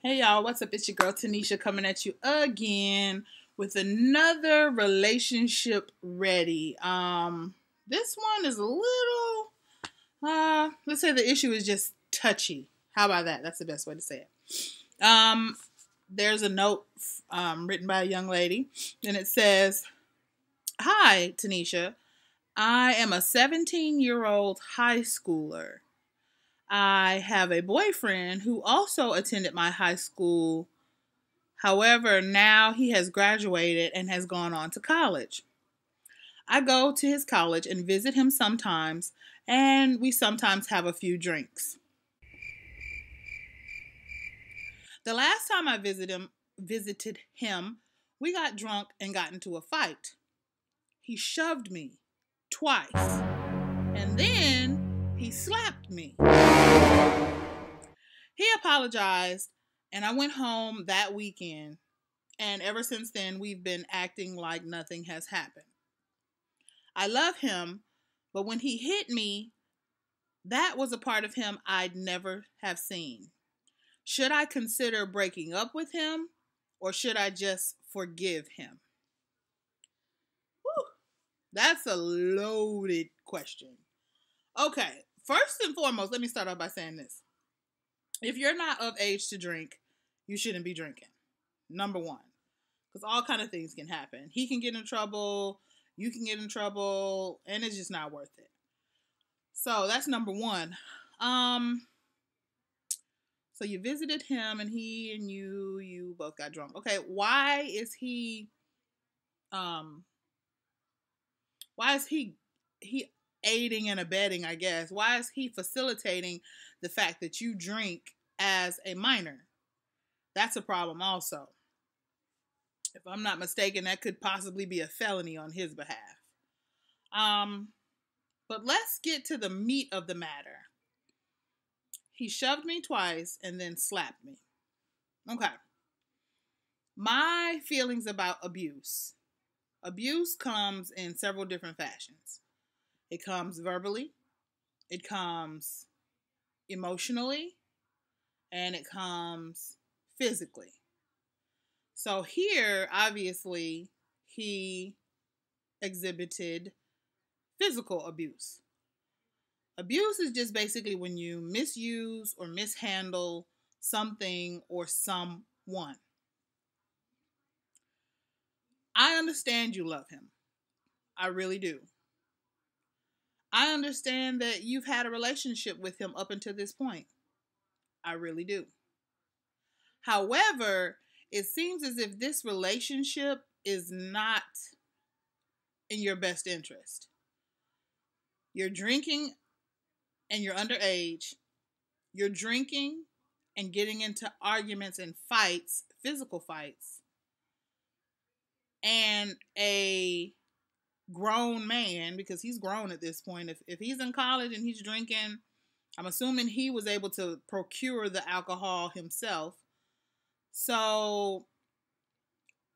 Hey y'all, what's up? It's your girl Tanisha coming at you again with another relationship ready. This one is a little let's say the issue is just touchy. How about that? That's the best way to say it. There's a note written by a young lady, and it says, "Hi, Tanisha. I am a 17-year-old high schooler. I have a boyfriend who also attended my high school. However, now he has graduated and has gone on to college. I go to his college and visit him sometimes, and we sometimes have a few drinks. The last time I visited him, we got drunk and got into a fight. He shoved me twice, and then he slapped me. He apologized, and I went home that weekend, and ever since then, we've been acting like nothing has happened. I love him, but when he hit me, that was a part of him I'd never have seen. Should I consider breaking up with him, or should I just forgive him?" Whew, that's a loaded question. Okay, first and foremost, let me start off by saying this. If you're not of age to drink, you shouldn't be drinking. Number one. Because all kind of things can happen. He can get in trouble, you can get in trouble, and it's just not worth it. So that's number one. So you visited him, and he and you both got drunk. Okay, um why is he aiding and abetting, I guess? Why is he facilitating the fact that you drink as a minor? That's a problem also. If I'm not mistaken, that could possibly be a felony on his behalf. Um, but let's get to the meat of the matter. He shoved me twice and then slapped me. Okay. My feelings about abuse. Abuse comes in several different fashions. It comes verbally, it comes emotionally, and it comes physically. So here, obviously, he exhibited physical abuse. Abuse is just basically when you misuse or mishandle something or someone. I understand you love him. I really do. I understand that you've had a relationship with him up until this point. I really do. However, it seems as if this relationship is not in your best interest. You're drinking and you're underage. You're drinking and getting into arguments and fights, physical fights. And a grown man, because he's grown at this point, if he's in college and he's drinking, I'm assuming he was able to procure the alcohol himself. So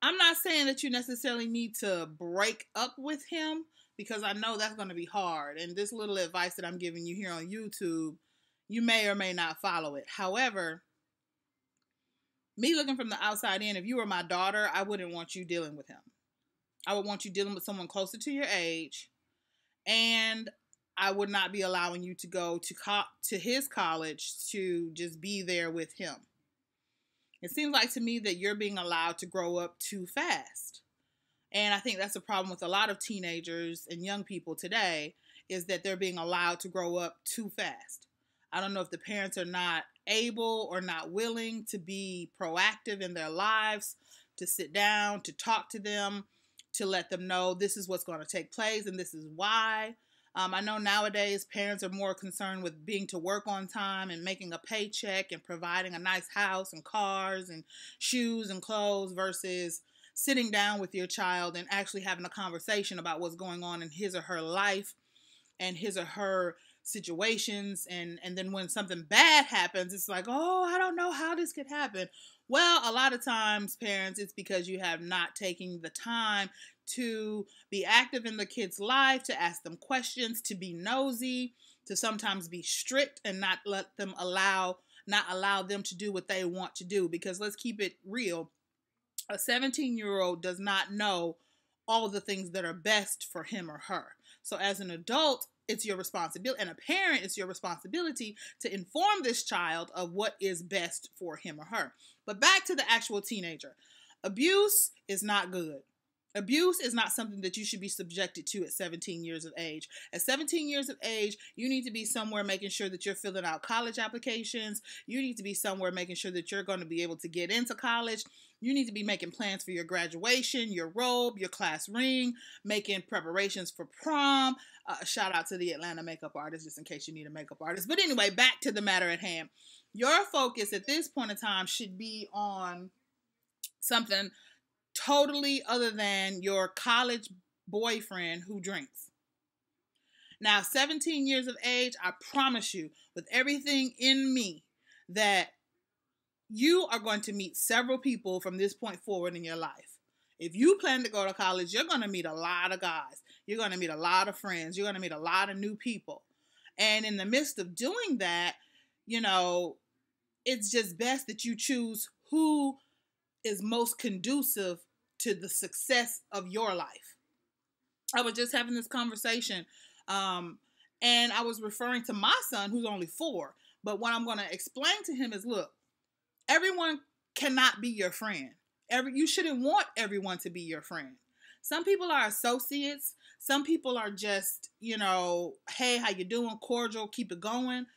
I'm not saying that you necessarily need to break up with him, because I know that's going to be hard. And this little advice that I'm giving you here on YouTube, you may or may not follow it. However, me looking from the outside in, if you were my daughter, I wouldn't want you dealing with him. I would want you dealing with someone closer to your age, and I would not be allowing you to go to his college to just be there with him. It seems like to me that you're being allowed to grow up too fast. And I think that's a problem with a lot of teenagers and young people today, is that they're being allowed to grow up too fast. I don't know if the parents are not able or not willing to be proactive in their lives, to sit down, to talk to them, to let them know this is what's going to take place and this is why. I know nowadays parents are more concerned with being to work on time and making a paycheck and providing a nice house and cars and shoes and clothes versus sitting down with your child and actually having a conversation about what's going on in his or her life and his or her situations. And then when something bad happens, it's like, oh, I don't know how this could happen. Well, a lot of times, parents, it's because you have not taken the time to be active in the kid's life, to ask them questions, to be nosy, to sometimes be strict and not let them allow not allow them to do what they want to do. Because let's keep it real, a 17-year-old does not know all the things that are best for him or her. So as an adult, it's your responsibility, and a parent, it's your responsibility to inform this child of what is best for him or her. But back to the actual teenager. Abuse is not good. Abuse is not something that you should be subjected to at 17 years of age. At 17 years of age, you need to be somewhere making sure that you're filling out college applications. You need to be somewhere making sure that you're going to be able to get into college. You need to be making plans for your graduation, your robe, your class ring, making preparations for prom. Shout out to the Atlanta makeup artist, just in case you need a makeup artist. But anyway, back to the matter at hand. Your focus at this point in time should be on something totally other than your college boyfriend who drinks. Now, 17 years of age, I promise you, with everything in me, that you are going to meet several people from this point forward in your life. If you plan to go to college, you're going to meet a lot of guys. You're going to meet a lot of friends. You're going to meet a lot of new people. And in the midst of doing that, you know, it's just best that you choose who is most conducive to the success of your life. I was just having this conversation, and I was referring to my son, who's only 4. But what I'm going to explain to him is, look, everyone cannot be your friend. You shouldn't want everyone to be your friend. Some people are associates. Some people are just, you know, hey, how you doing? Cordial, keep it going.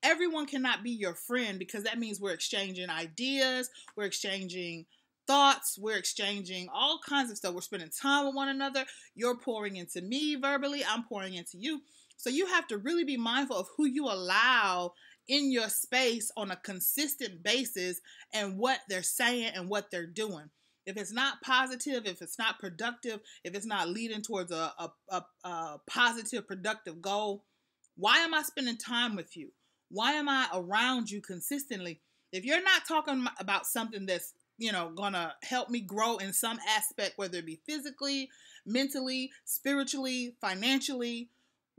Everyone cannot be your friend, because that means we're exchanging ideas, we're exchanging thoughts, we're exchanging all kinds of stuff. We're spending time with one another. You're pouring into me verbally, I'm pouring into you. So you have to really be mindful of who you allow in your space on a consistent basis and what they're saying and what they're doing. If it's not positive, if it's not productive, if it's not leading towards a positive, productive goal, why am I spending time with you? Why am I around you consistently? If you're not talking about something that's, you know, gonna help me grow in some aspect, whether it be physically, mentally, spiritually, financially,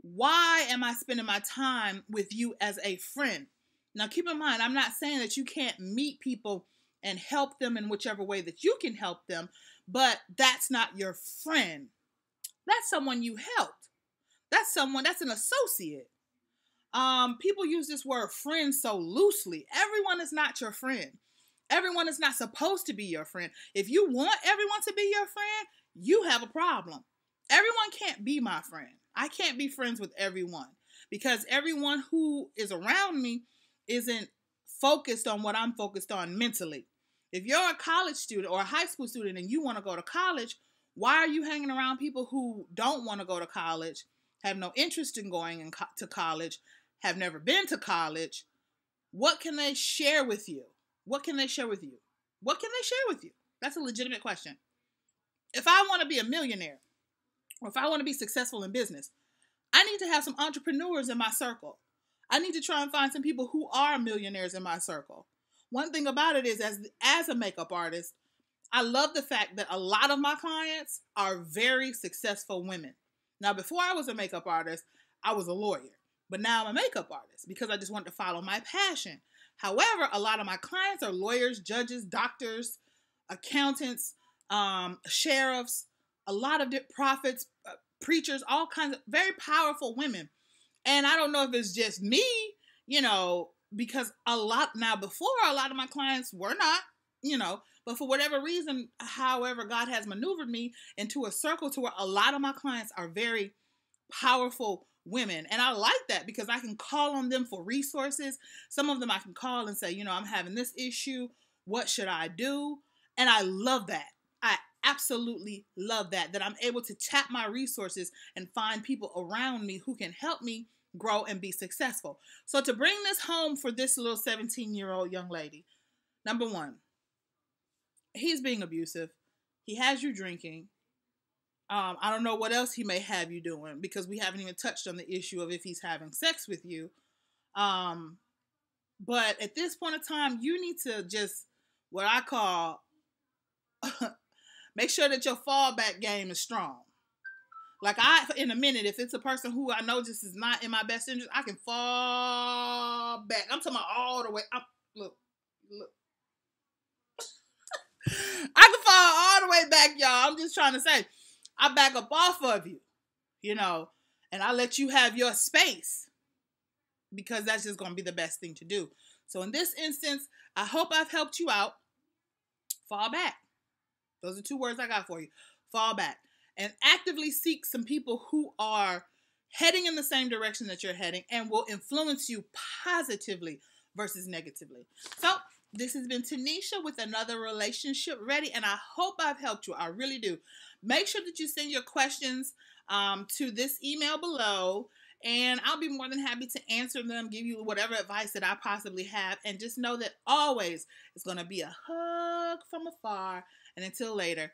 why am I spending my time with you as a friend? Now, keep in mind, I'm not saying that you can't meet people and help them in whichever way that you can help them, but that's not your friend. That's someone you helped. That's an associate. People use this word friend so loosely. Everyone is not your friend. Everyone is not supposed to be your friend. If you want everyone to be your friend, you have a problem. Everyone can't be my friend. I can't be friends with everyone, because everyone who is around me isn't focused on what I'm focused on mentally. If you're a college student or a high school student and you want to go to college, why are you hanging around people who don't want to go to college, have no interest in going to college, have never been to college? What can they share with you? What can they share with you? What can they share with you? That's a legitimate question. If I want to be a millionaire, or if I want to be successful in business, I need to have some entrepreneurs in my circle. I need to try and find some people who are millionaires in my circle. One thing about it is, as a makeup artist, I love the fact that a lot of my clients are very successful women. Now, before I was a makeup artist, I was a lawyer. But now I'm a makeup artist because I just want to follow my passion. However, a lot of my clients are lawyers, judges, doctors, accountants, sheriffs, a lot of prophets, preachers, all kinds of very powerful women. And I don't know if it's just me, you know, because before a lot of my clients were not, you know, but for whatever reason, however, God has maneuvered me into a circle to where a lot of my clients are very powerful women. And I like that because I can call on them for resources. Some of them I can call and say, you know, I'm having this issue. What should I do? And I love that. I absolutely love that I'm able to tap my resources and find people around me who can help me grow and be successful. So to bring this home for this little 17-year-old young lady, number one, he's being abusive. He has you drinking. I don't know what else he may have you doing, because we haven't even touched on the issue of if he's having sex with you. But at this point in time, you need to just, what I call, make sure that your fallback game is strong. Like in a minute, if it's a person who I know just is not in my best interest, I can fall back. I'm talking about all the way. Look, look. I can fall all the way back, y'all. I'm just trying to say, I back up off of you, and I let you have your space because that's just going to be the best thing to do. So in this instance, I hope I've helped you out. Fall back. Those are 2 words I got for you. Fall back. And actively seek some people who are heading in the same direction that you're heading and will influence you positively versus negatively. So this has been Tanisha with another Relationship Ready, and I hope I've helped you. I really do. Make sure that you send your questions to this email below, and I'll be more than happy to answer them, give you whatever advice that I possibly have, and just know that always it's going to be a hug from afar. And until later,